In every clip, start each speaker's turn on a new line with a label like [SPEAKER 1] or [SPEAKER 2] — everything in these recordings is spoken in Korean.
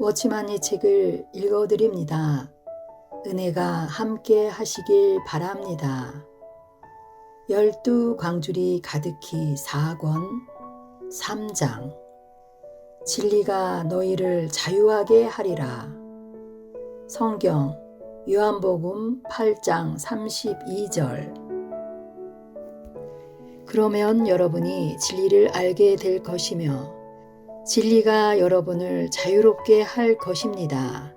[SPEAKER 1] 워치만 이 책을 읽어드립니다. 은혜가 함께 하시길 바랍니다. 12광줄이 가득히 4권 3장 진리가 너희를 자유하게 하리라. 성경 요한복음 8장 32절. 그러면 여러분이 진리를 알게 될 것이며 진리가 여러분을 자유롭게 할 것입니다.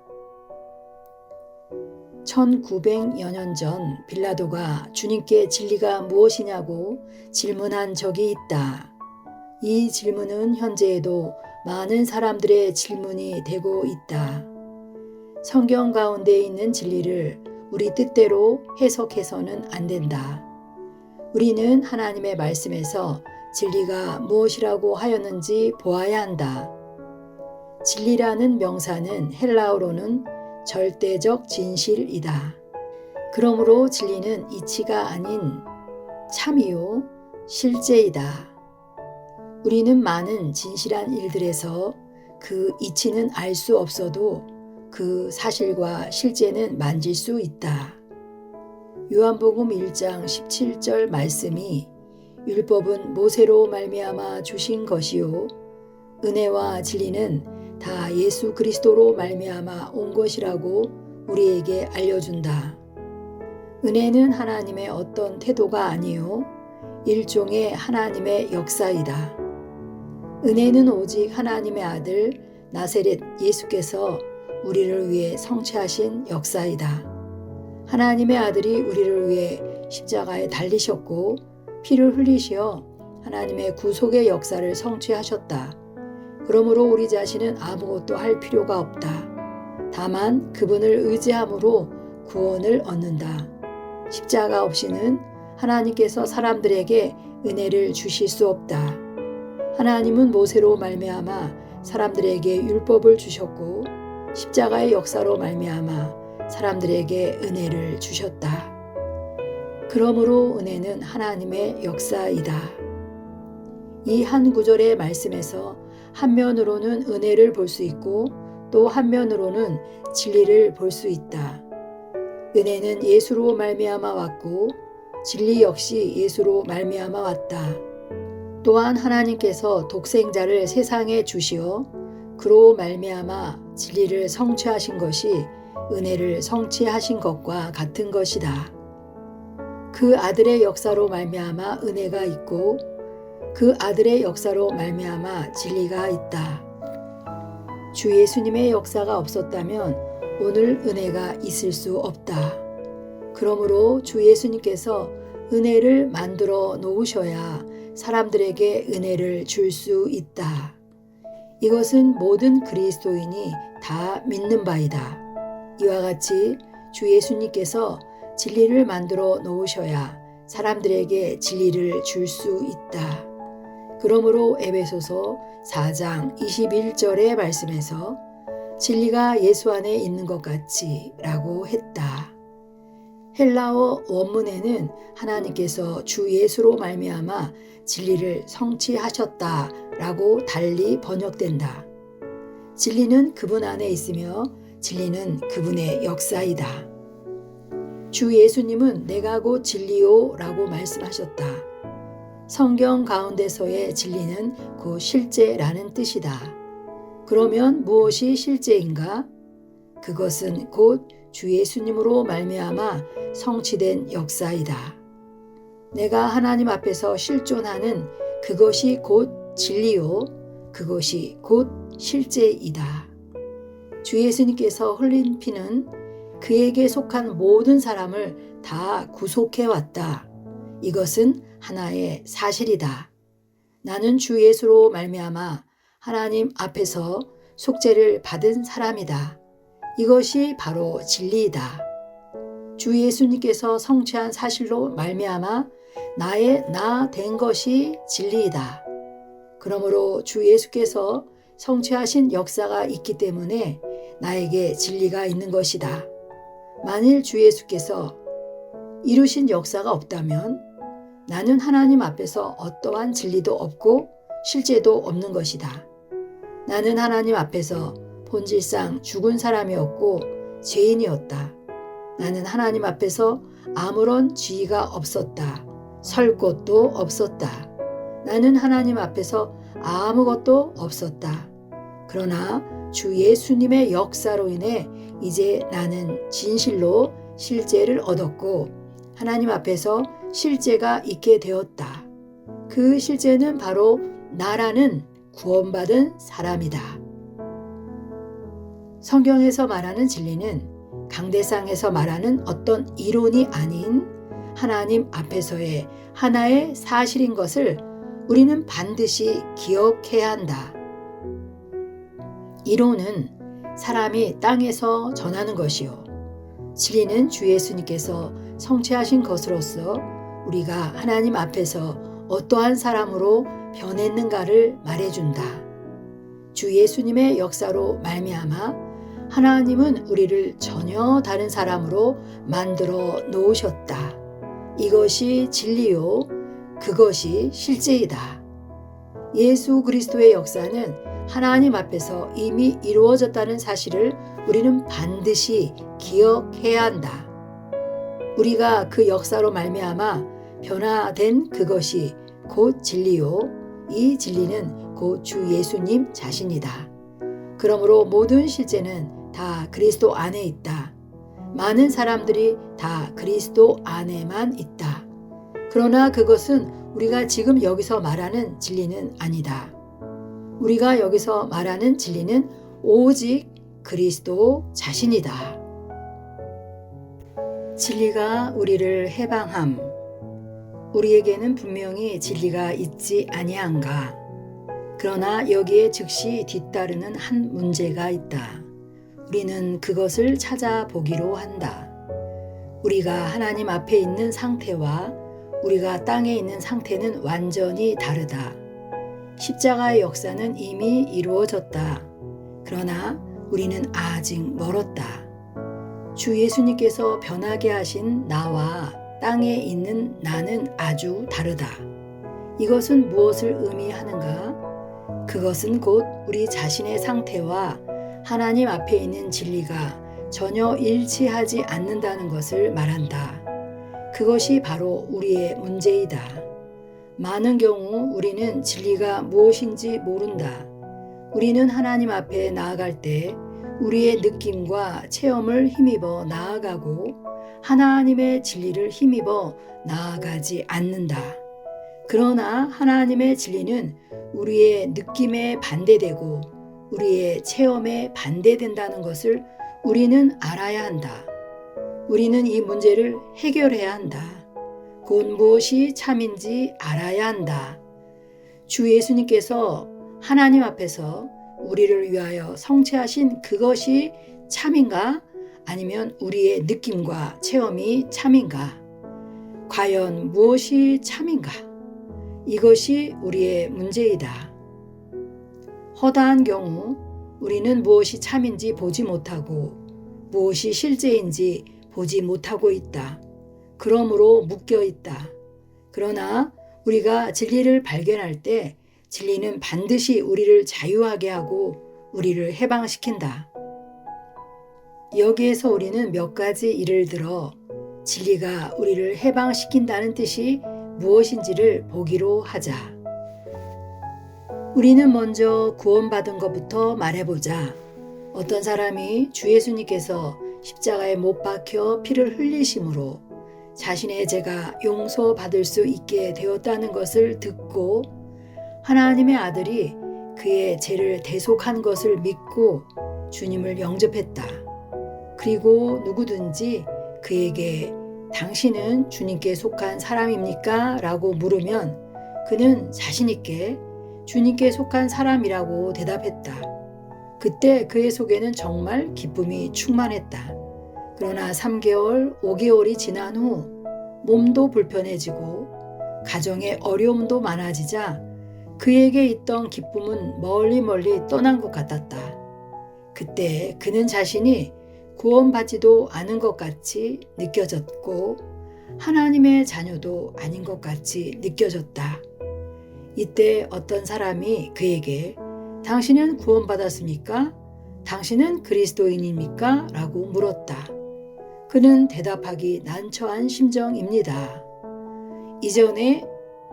[SPEAKER 1] 1900여 년 전 빌라도가 주님께 진리가 무엇이냐고 질문한 적이 있다. 이 질문은 현재에도 많은 사람들의 질문이 되고 있다. 성경 가운데 있는 진리를 우리 뜻대로 해석해서는 안 된다. 우리는 하나님의 말씀에서 진리가 무엇이라고 하였는지 보아야 한다. 진리라는 명사는 헬라어로는 절대적 진실이다. 그러므로 진리는 이치가 아닌 참이요 실제이다. 우리는 많은 진실한 일들에서 그 이치는 알 수 없어도 그 사실과 실제는 만질 수 있다. 요한복음 1장 17절 말씀이 율법은 모세로 말미암아 주신 것이요 은혜와 진리는 다 예수 그리스도로 말미암아 온 것이라고 우리에게 알려준다. 은혜는 하나님의 어떤 태도가 아니요 일종의 하나님의 역사이다. 은혜는 오직 하나님의 아들 나세렛 예수께서 우리를 위해 성취하신 역사이다. 하나님의 아들이 우리를 위해 십자가에 달리셨고 피를 흘리시어 하나님의 구속의 역사를 성취하셨다. 그러므로 우리 자신은 아무것도 할 필요가 없다. 다만 그분을 의지함으로 구원을 얻는다. 십자가 없이는 하나님께서 사람들에게 은혜를 주실 수 없다. 하나님은 모세로 말미암아 사람들에게 율법을 주셨고 십자가의 역사로 말미암아 사람들에게 은혜를 주셨다. 그러므로 은혜는 하나님의 역사이다. 이 한 구절의 말씀에서 한면으로는 은혜를 볼 수 있고 또 한면으로는 진리를 볼 수 있다. 은혜는 예수로 말미암아 왔고 진리 역시 예수로 말미암아 왔다. 또한 하나님께서 독생자를 세상에 주시어 그로 말미암아 진리를 성취하신 것이 은혜를 성취하신 것과 같은 것이다. 그 아들의 역사로 말미암아 은혜가 있고 그 아들의 역사로 말미암아 진리가 있다. 주 예수님의 역사가 없었다면 오늘 은혜가 있을 수 없다. 그러므로 주 예수님께서 은혜를 만들어 놓으셔야 사람들에게 은혜를 줄 수 있다. 이것은 모든 그리스도인이 다 믿는 바이다. 이와 같이 주 예수님께서 진리를 만들어 놓으셔야 사람들에게 진리를 줄 수 있다. 그러므로 에베소서 4장 21절의 말씀에서 진리가 예수 안에 있는 것 같이 라고 했다. 헬라어 원문에는 하나님께서 주 예수로 말미암아 진리를 성취하셨다 라고 달리 번역된다. 진리는 그분 안에 있으며 진리는 그분의 역사이다. 주 예수님은 내가 곧 진리요 라고 말씀하셨다. 성경 가운데서의 진리는 곧 실제라는 뜻이다. 그러면 무엇이 실제인가? 그것은 곧 주 예수님으로 말미암아 성취된 역사이다. 내가 하나님 앞에서 실존하는 그것이 곧 진리요 그것이 곧 실제이다. 주 예수님께서 흘린 피는 그에게 속한 모든 사람을 다 구속해 왔다. 이것은 하나의 사실이다. 나는 주 예수로 말미암아 하나님 앞에서 속죄를 받은 사람이다. 이것이 바로 진리이다. 주 예수님께서 성취한 사실로 말미암아 나의 나 된 것이 진리이다. 그러므로 주 예수께서 성취하신 역사가 있기 때문에 나에게 진리가 있는 것이다. 만일 주 예수께서 이루신 역사가 없다면 나는 하나님 앞에서 어떠한 진리도 없고 실제도 없는 것이다. 나는 하나님 앞에서 본질상 죽은 사람이었고 죄인이었다. 나는 하나님 앞에서 아무런 지위가 없었다. 설 곳도 없었다. 나는 하나님 앞에서 아무것도 없었다. 그러나 주 예수님의 역사로 인해 이제 나는 진실로 실제를 얻었고 하나님 앞에서 실제가 있게 되었다. 그 실제는 바로 나라는 구원받은 사람이다. 성경에서 말하는 진리는 강대상에서 말하는 어떤 이론이 아닌 하나님 앞에서의 하나의 사실인 것을 우리는 반드시 기억해야 한다. 이론은 사람이 땅에서 전하는 것이요. 진리는 주 예수님께서 성취하신 것으로서 우리가 하나님 앞에서 어떠한 사람으로 변했는가를 말해준다. 주 예수님의 역사로 말미암아 하나님은 우리를 전혀 다른 사람으로 만들어 놓으셨다. 이것이 진리요. 그것이 실제이다. 예수 그리스도의 역사는 하나님 앞에서 이미 이루어졌다는 사실을 우리는 반드시 기억해야 한다. 우리가 그 역사로 말미암아 변화된 그것이 곧 진리요. 이 진리는 곧 주 예수님 자신이다. 그러므로 모든 실제는 다 그리스도 안에 있다. 많은 사람들이 다 그리스도 안에만 있다. 그러나 그것은 우리가 지금 여기서 말하는 진리는 아니다. 우리가 여기서 말하는 진리는 오직 그리스도 자신이다. 진리가 우리를 해방함. 우리에게는 분명히 진리가 있지 아니한가. 그러나 여기에 즉시 뒤따르는 한 문제가 있다. 우리는 그것을 찾아보기로 한다. 우리가 하나님 앞에 있는 상태와 우리가 땅에 있는 상태는 완전히 다르다. 십자가의 역사는 이미 이루어졌다. 그러나 우리는 아직 멀었다. 주 예수님께서 변하게 하신 나와 땅에 있는 나는 아주 다르다. 이것은 무엇을 의미하는가? 그것은 곧 우리 자신의 상태와 하나님 앞에 있는 진리가 전혀 일치하지 않는다는 것을 말한다. 그것이 바로 우리의 문제이다. 많은 경우 우리는 진리가 무엇인지 모른다. 우리는 하나님 앞에 나아갈 때 우리의 느낌과 체험을 힘입어 나아가고 하나님의 진리를 힘입어 나아가지 않는다. 그러나 하나님의 진리는 우리의 느낌에 반대되고 우리의 체험에 반대된다는 것을 우리는 알아야 한다. 우리는 이 문제를 해결해야 한다. 곧 무엇이 참인지 알아야 한다. 주 예수님께서 하나님 앞에서 우리를 위하여 성취하신 그것이 참인가? 아니면 우리의 느낌과 체험이 참인가? 과연 무엇이 참인가? 이것이 우리의 문제이다. 허다한 경우 우리는 무엇이 참인지 보지 못하고 무엇이 실제인지 보지 못하고 있다. 그러므로 묶여 있다. 그러나 우리가 진리를 발견할 때 진리는 반드시 우리를 자유하게 하고 우리를 해방시킨다. 여기에서 우리는 몇 가지 예를 들어 진리가 우리를 해방시킨다는 뜻이 무엇인지를 보기로 하자. 우리는 먼저 구원받은 것부터 말해보자. 어떤 사람이 주 예수님께서 십자가에 못 박혀 피를 흘리심으로 자신의 죄가 용서받을 수 있게 되었다는 것을 듣고 하나님의 아들이 그의 죄를 대속한 것을 믿고 주님을 영접했다. 그리고 누구든지 그에게 당신은 주님께 속한 사람입니까? 라고 물으면 그는 자신 있게 주님께 속한 사람이라고 대답했다. 그때 그의 속에는 정말 기쁨이 충만했다. 그러나 3개월, 5개월이 지난 후 몸도 불편해지고 가정에 어려움도 많아지자 그에게 있던 기쁨은 멀리 떠난 것 같았다. 그때 그는 자신이 구원받지도 않은 것 같이 느껴졌고 하나님의 자녀도 아닌 것 같이 느껴졌다. 이때 어떤 사람이 그에게 당신은 구원받았습니까? 당신은 그리스도인입니까? 라고 물었다. 그는 대답하기 난처한 심정입니다. 이전에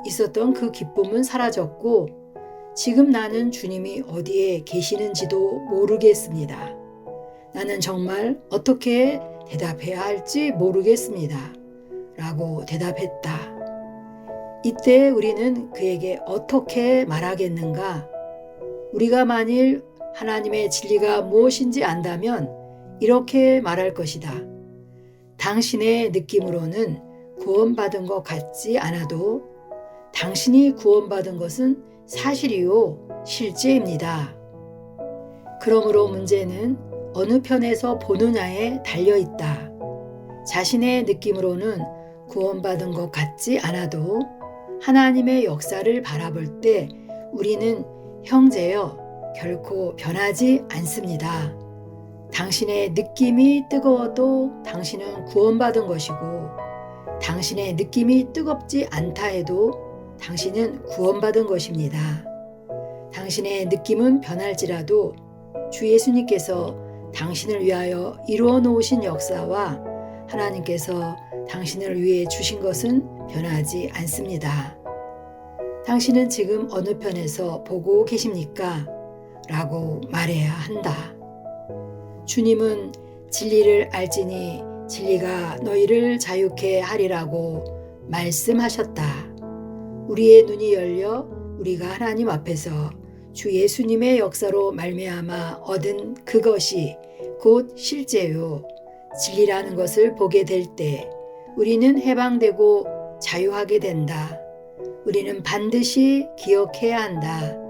[SPEAKER 1] 있었던 그 기쁨은 사라졌고 지금 나는 주님이 어디에 계시는지도 모르겠습니다. 나는 정말 어떻게 대답해야 할지 모르겠습니다. 라고 대답했다. 이때 우리는 그에게 어떻게 말하겠는가? 우리가 만일 하나님의 진리가 무엇인지 안다면 이렇게 말할 것이다. 당신의 느낌으로는 구원받은 것 같지 않아도 당신이 구원받은 것은 사실이요, 실제입니다. 그러므로 문제는 어느 편에서 보느냐에 달려있다. 자신의 느낌으로는 구원받은 것 같지 않아도 하나님의 역사를 바라볼 때 우리는 형제여 결코 변하지 않습니다. 당신의 느낌이 뜨거워도 당신은 구원받은 것이고 당신의 느낌이 뜨겁지 않다 해도 당신은 구원받은 것입니다. 당신의 느낌은 변할지라도 주 예수님께서 당신을 위하여 이루어 놓으신 역사와 하나님께서 당신을 위해 주신 것은 변하지 않습니다. 당신은 지금 어느 편에서 보고 계십니까? 라고 말해야 한다. 주님은 진리를 알지니 진리가 너희를 자유케 하리라고 말씀하셨다. 우리의 눈이 열려 우리가 하나님 앞에서 주 예수님의 역사로 말미암아 얻은 그것이 곧 실제요 진리라는 것을 보게 될 때 우리는 해방되고 자유하게 된다. 우리는 반드시 기억해야 한다.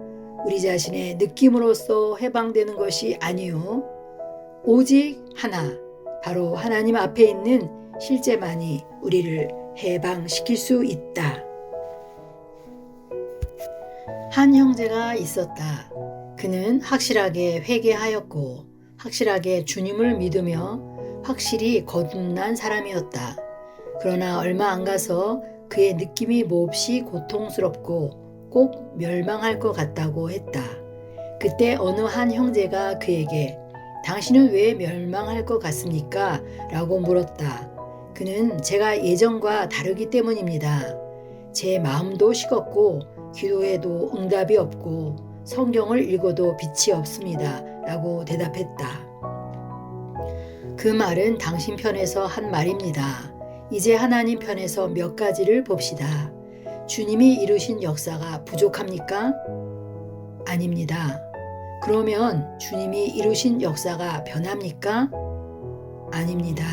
[SPEAKER 1] 우리 자신의 느낌으로써 해방되는 것이 아니요 오직 하나, 바로 하나님 앞에 있는 실제만이 우리를 해방시킬 수 있다. 한 형제가 있었다. 그는 확실하게 회개하였고 확실하게 주님을 믿으며 확실히 거듭난 사람이었다. 그러나 얼마 안 가서 그의 느낌이 몹시 고통스럽고 꼭 멸망할 것 같다고 했다. 그때 어느 한 형제가 그에게 당신은 왜 멸망할 것 같습니까? 라고 물었다. 그는 제가 예전과 다르기 때문입니다. 제 마음도 식었고 기도해도 응답이 없고 성경을 읽어도 빛이 없습니다. 라고 대답했다. 그 말은 당신 편에서 한 말입니다. 이제 하나님 편에서 몇 가지를 봅시다. 주님이 이루신 역사가 부족합니까? 아닙니다. 그러면 주님이 이루신 역사가 변합니까? 아닙니다.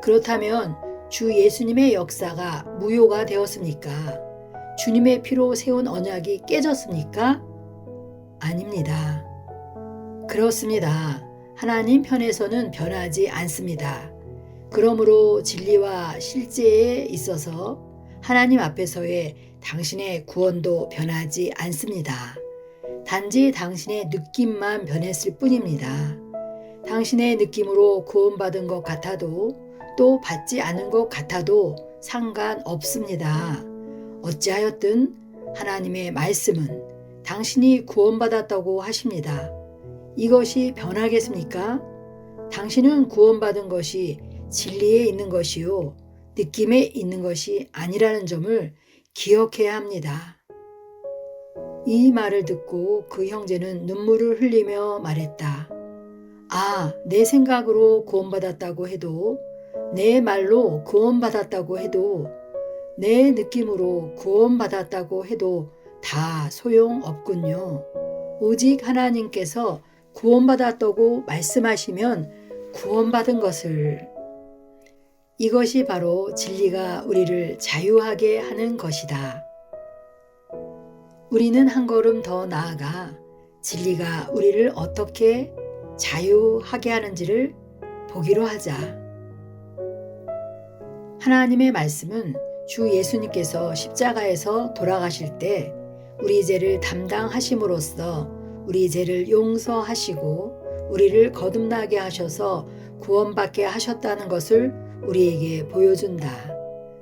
[SPEAKER 1] 그렇다면 주 예수님의 역사가 무효가 되었습니까? 주님의 피로 세운 언약이 깨졌습니까? 아닙니다. 그렇습니다. 하나님 편에서는 변하지 않습니다. 그러므로 진리와 실제에 있어서 하나님 앞에서의 당신의 구원도 변하지 않습니다. 단지 당신의 느낌만 변했을 뿐입니다. 당신의 느낌으로 구원받은 것 같아도 또 받지 않은 것 같아도 상관없습니다. 어찌하였든 하나님의 말씀은 당신이 구원받았다고 하십니다. 이것이 변하겠습니까? 당신은 구원받은 것이 진리에 있는 것이요 느낌에 있는 것이 아니라는 점을 기억해야 합니다. 이 말을 듣고 그 형제는 눈물을 흘리며 말했다. 아, 내 생각으로 구원받았다고 해도 내 말로 구원받았다고 해도 내 느낌으로 구원받았다고 해도 다 소용없군요. 오직 하나님께서 구원받았다고 말씀하시면 구원받은 것을 이것이 바로 진리가 우리를 자유하게 하는 것이다. 우리는 한 걸음 더 나아가 진리가 우리를 어떻게 자유하게 하는지를 보기로 하자. 하나님의 말씀은 주 예수님께서 십자가에서 돌아가실 때 우리 죄를 담당하심으로써 우리 죄를 용서하시고 우리를 거듭나게 하셔서 구원받게 하셨다는 것을 우리에게 보여준다.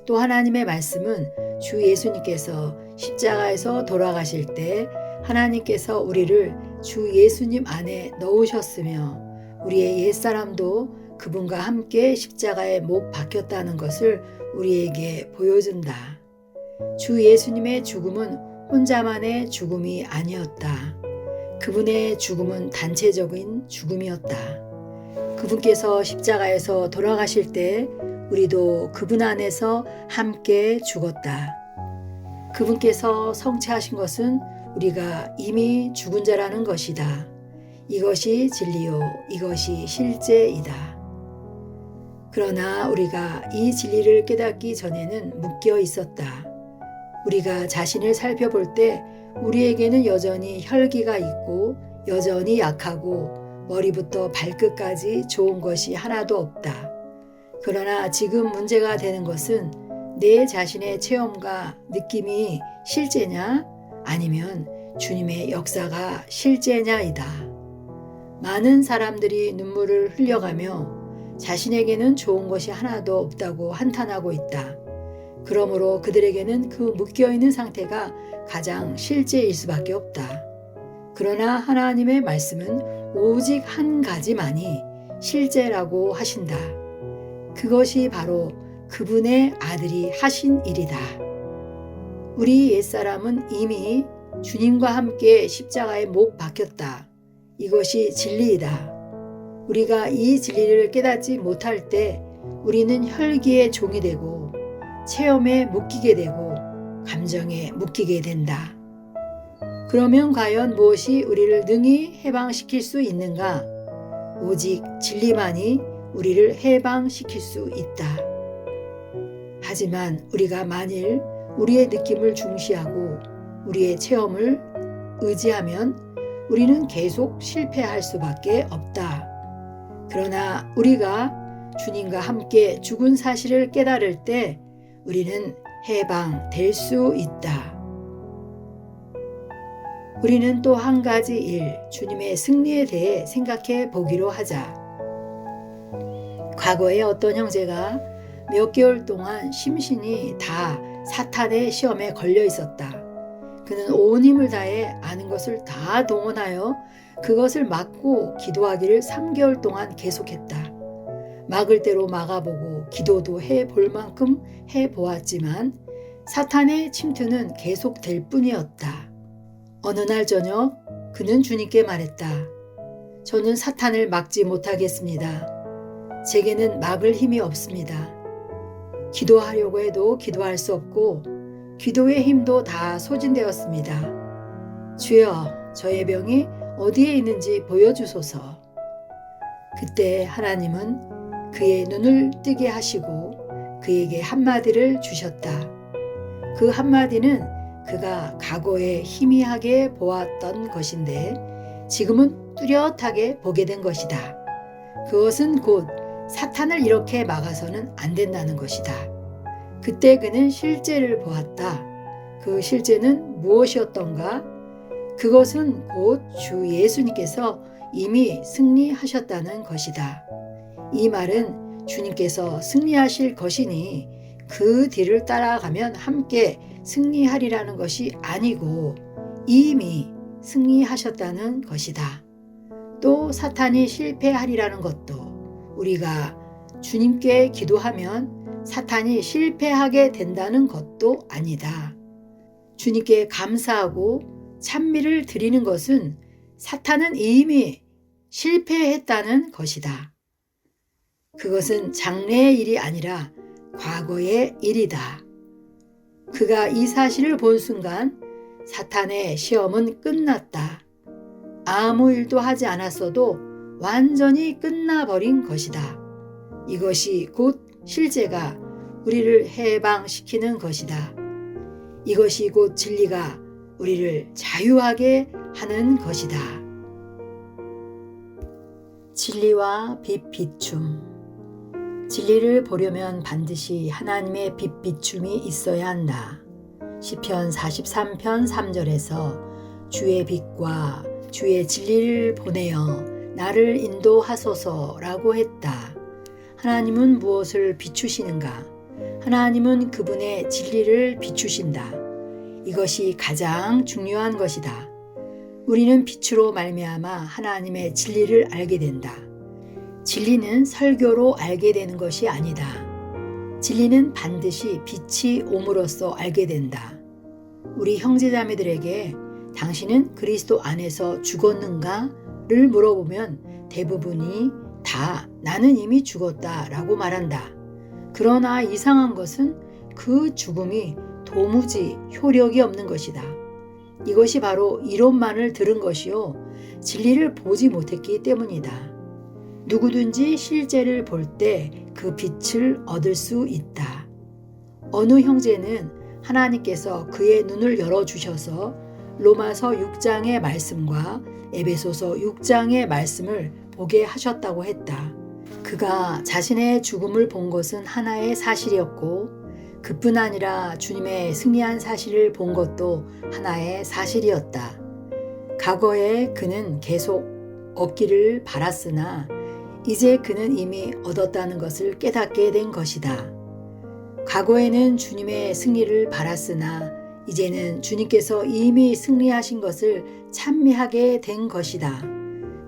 [SPEAKER 1] 또 하나님의 말씀은 주 예수님께서 십자가에서 돌아가실 때 하나님께서 우리를 주 예수님 안에 넣으셨으며 우리의 옛사람도 그분과 함께 십자가에 못 박혔다는 것을 우리에게 보여준다. 주 예수님의 죽음은 혼자만의 죽음이 아니었다. 그분의 죽음은 단체적인 죽음이었다. 그분께서 십자가에서 돌아가실 때 우리도 그분 안에서 함께 죽었다. 그분께서 성취하신 것은 우리가 이미 죽은 자라는 것이다. 이것이 진리요, 이것이 실제이다. 그러나 우리가 이 진리를 깨닫기 전에는 묶여 있었다. 우리가 자신을 살펴볼 때 우리에게는 여전히 혈기가 있고 여전히 약하고 머리부터 발끝까지 좋은 것이 하나도 없다. 그러나 지금 문제가 되는 것은 내 자신의 체험과 느낌이 실제냐 아니면 주님의 역사가 실제냐이다. 많은 사람들이 눈물을 흘려가며 자신에게는 좋은 것이 하나도 없다고 한탄하고 있다. 그러므로 그들에게는 그 묶여있는 상태가 가장 실제일 수밖에 없다. 그러나 하나님의 말씀은 오직 한 가지만이 실제라고 하신다. 그것이 바로 그분의 아들이 하신 일이다. 우리 옛사람은 이미 주님과 함께 십자가에 못 박혔다. 이것이 진리이다. 우리가 이 진리를 깨닫지 못할 때 우리는 혈기의 종이 되고 체험에 묶이게 되고 감정에 묶이게 된다. 그러면 과연 무엇이 우리를 능히 해방시킬 수 있는가? 오직 진리만이 우리를 해방시킬 수 있다. 하지만 우리가 만일 우리의 느낌을 중시하고 우리의 체험을 의지하면 우리는 계속 실패할 수밖에 없다. 그러나 우리가 주님과 함께 죽은 사실을 깨달을 때 우리는 해방될 수 있다. 우리는 또 한 가지 일, 주님의 승리에 대해 생각해 보기로 하자. 과거에 어떤 형제가 몇 개월 동안 심신이 다 사탄의 시험에 걸려 있었다. 그는 온 힘을 다해 아는 것을 다 동원하여 그것을 막고 기도하기를 3개월 동안 계속했다. 막을 대로 막아보고 기도도 해볼 만큼 해보았지만 사탄의 침투는 계속될 뿐이었다. 어느 날 저녁 그는 주님께 말했다. 저는 사탄을 막지 못하겠습니다. 제게는 막을 힘이 없습니다. 기도하려고 해도 기도할 수 없고 기도의 힘도 다 소진되었습니다. 주여, 저의 병이 어디에 있는지 보여주소서. 그때 하나님은 그의 눈을 뜨게 하시고 그에게 한마디를 주셨다. 그 한마디는 그가 과거에 희미하게 보았던 것인데 지금은 뚜렷하게 보게 된 것이다. 그것은 곧 사탄을 이렇게 막아서는 안 된다는 것이다. 그때 그는 실제를 보았다. 그 실제는 무엇이었던가? 그것은 곧 주 예수님께서 이미 승리하셨다는 것이다. 이 말은 주님께서 승리하실 것이니 그 뒤를 따라가면 함께 승리하리라는 것이 아니고 이미 승리하셨다는 것이다. 또 사탄이 실패하리라는 것도 우리가 주님께 기도하면 사탄이 실패하게 된다는 것도 아니다. 주님께 감사하고 찬미를 드리는 것은 사탄은 이미 실패했다는 것이다. 그것은 장래의 일이 아니라 과거의 일이다. 그가 이 사실을 본 순간 사탄의 시험은 끝났다. 아무 일도 하지 않았어도 완전히 끝나버린 것이다. 이것이 곧 실제가 우리를 해방시키는 것이다. 이것이 곧 진리가 우리를 자유하게 하는 것이다. 진리와 빛 비춤. 진리를 보려면 반드시 하나님의 빛 비춤이 있어야 한다. 시편 43편 3절에서 주의 빛과 주의 진리를 보내어 나를 인도하소서라고 했다. 하나님은 무엇을 비추시는가? 하나님은 그분의 진리를 비추신다. 이것이 가장 중요한 것이다. 우리는 빛으로 말미암아 하나님의 진리를 알게 된다. 진리는 설교로 알게 되는 것이 아니다. 진리는 반드시 빛이 옴으로써 알게 된다. 우리 형제자매들에게 당신은 그리스도 안에서 죽었는가를 물어보면 대부분이 다 나는 이미 죽었다라고 말한다. 그러나 이상한 것은 그 죽음이 도무지 효력이 없는 것이다. 이것이 바로 이론만을 들은 것이요, 진리를 보지 못했기 때문이다. 누구든지 실제를 볼 때 그 빛을 얻을 수 있다. 어느 형제는 하나님께서 그의 눈을 열어주셔서 로마서 6장의 말씀과 에베소서 6장의 말씀을 보게 하셨다고 했다. 그가 자신의 죽음을 본 것은 하나의 사실이었고, 그뿐 아니라 주님의 승리한 사실을 본 것도 하나의 사실이었다. 과거에 그는 계속 얻기를 바랐으나 이제 그는 이미 얻었다는 것을 깨닫게 된 것이다. 과거에는 주님의 승리를 바랐으나 이제는 주님께서 이미 승리하신 것을 찬미하게 된 것이다.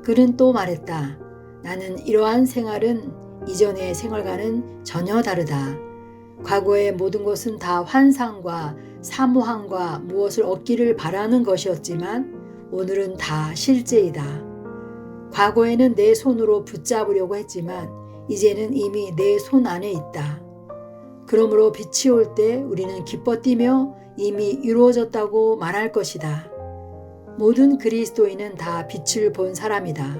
[SPEAKER 1] 그는 또 말했다. 나는 이러한 생활은 이전의 생활과는 전혀 다르다. 과거의 모든 것은 다 환상과 사모함과 무엇을 얻기를 바라는 것이었지만 오늘은 다 실제이다. 과거에는 내 손으로 붙잡으려고 했지만 이제는 이미 내 손 안에 있다. 그러므로 빛이 올 때 우리는 기뻐 뛰며 이미 이루어졌다고 말할 것이다. 모든 그리스도인은 다 빛을 본 사람이다.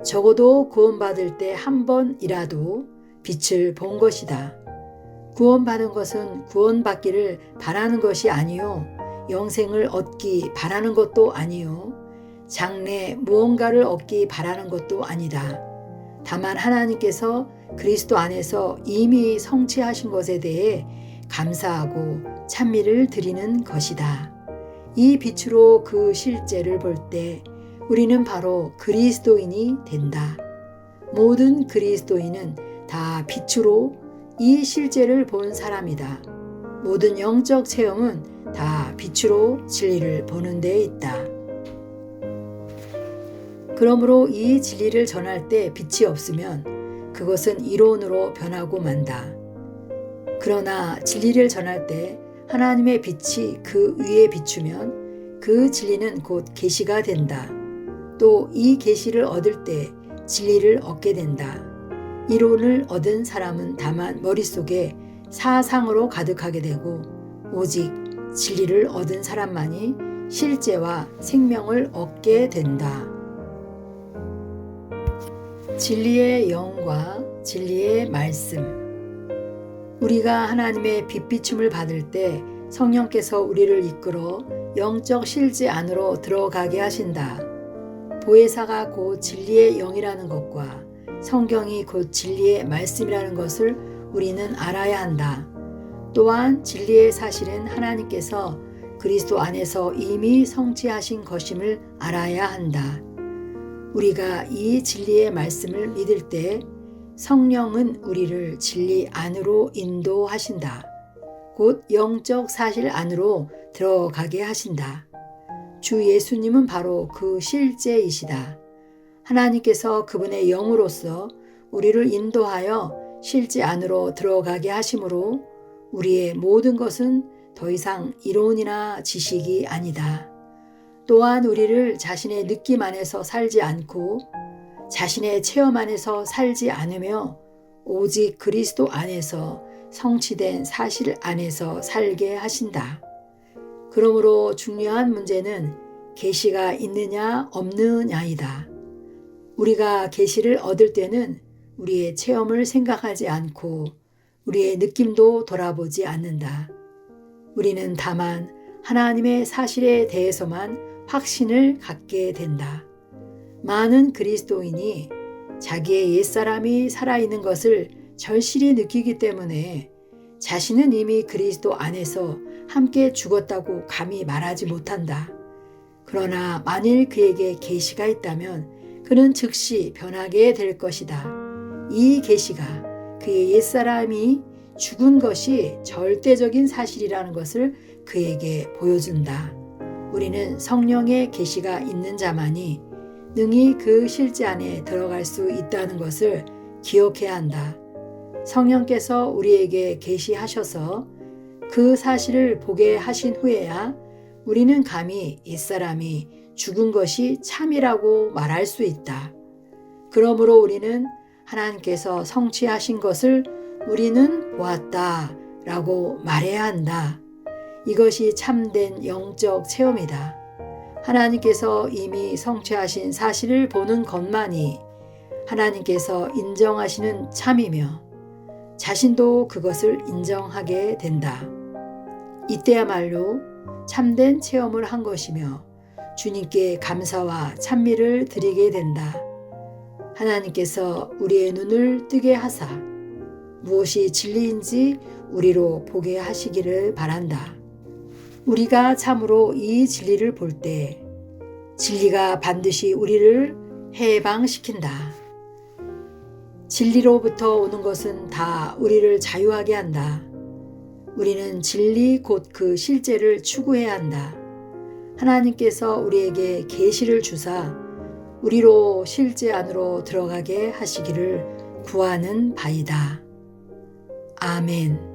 [SPEAKER 1] 적어도 구원받을 때 한 번이라도 빛을 본 것이다. 구원받은 것은 구원받기를 바라는 것이 아니요, 영생을 얻기 바라는 것도 아니요, 장래 무언가를 얻기 바라는 것도 아니다. 다만 하나님께서 그리스도 안에서 이미 성취하신 것에 대해 감사하고 찬미를 드리는 것이다. 이 빛으로 그 실제를 볼 때 우리는 바로 그리스도인이 된다. 모든 그리스도인은 다 빛으로 이 실제를 본 사람이다. 모든 영적 체험은 다 빛으로 진리를 보는 데 있다. 그러므로 이 진리를 전할 때 빛이 없으면 그것은 이론으로 변하고 만다. 그러나 진리를 전할 때 하나님의 빛이 그 위에 비추면 그 진리는 곧 계시가 된다. 또 이 계시를 얻을 때 진리를 얻게 된다. 이론을 얻은 사람은 다만 머릿속에 사상으로 가득하게 되고, 오직 진리를 얻은 사람만이 실제와 생명을 얻게 된다. 진리의 영과 진리의 말씀. 우리가 하나님의 빛비춤을 받을 때 성령께서 우리를 이끌어 영적 실제 안으로 들어가게 하신다. 보혜사가 곧 진리의 영이라는 것과 성경이 곧 진리의 말씀이라는 것을 우리는 알아야 한다. 또한 진리의 사실은 하나님께서 그리스도 안에서 이미 성취하신 것임을 알아야 한다. 우리가 이 진리의 말씀을 믿을 때 성령은 우리를 진리 안으로 인도하신다. 곧 영적 사실 안으로 들어가게 하신다. 주 예수님은 바로 그 실제이시다. 하나님께서 그분의 영으로서 우리를 인도하여 실제 안으로 들어가게 하심으로 우리의 모든 것은 더 이상 이론이나 지식이 아니다. 또한 우리를 자신의 느낌 안에서 살지 않고 자신의 체험 안에서 살지 않으며 오직 그리스도 안에서 성취된 사실 안에서 살게 하신다. 그러므로 중요한 문제는 계시가 있느냐 없느냐이다. 우리가 계시를 얻을 때는 우리의 체험을 생각하지 않고 우리의 느낌도 돌아보지 않는다. 우리는 다만 하나님의 사실에 대해서만 확신을 갖게 된다. 많은 그리스도인이 자기의 옛사람이 살아있는 것을 절실히 느끼기 때문에 자신은 이미 그리스도 안에서 함께 죽었다고 감히 말하지 못한다. 그러나 만일 그에게 계시가 있다면 그는 즉시 변하게 될 것이다. 이 계시가 그의 옛사람이 죽은 것이 절대적인 사실이라는 것을 그에게 보여준다. 우리는 성령의 계시가 있는 자만이 능히 그 실제 안에 들어갈 수 있다는 것을 기억해야 한다. 성령께서 우리에게 계시하셔서 그 사실을 보게 하신 후에야 우리는 감히 이 사람이 죽은 것이 참이라고 말할 수 있다. 그러므로 우리는 하나님께서 성취하신 것을 우리는 보았다 라고 말해야 한다. 이것이 참된 영적 체험이다. 하나님께서 이미 성취하신 사실을 보는 것만이 하나님께서 인정하시는 참이며 자신도 그것을 인정하게 된다. 이때야말로 참된 체험을 한 것이며 주님께 감사와 찬미를 드리게 된다. 하나님께서 우리의 눈을 뜨게 하사 무엇이 진리인지 우리로 보게 하시기를 바란다. 우리가 참으로 이 진리를 볼 때 진리가 반드시 우리를 해방시킨다. 진리로부터 오는 것은 다 우리를 자유하게 한다. 우리는 진리 곧 그 실제를 추구해야 한다. 하나님께서 우리에게 계시를 주사 우리로 실제 안으로 들어가게 하시기를 구하는 바이다. 아멘.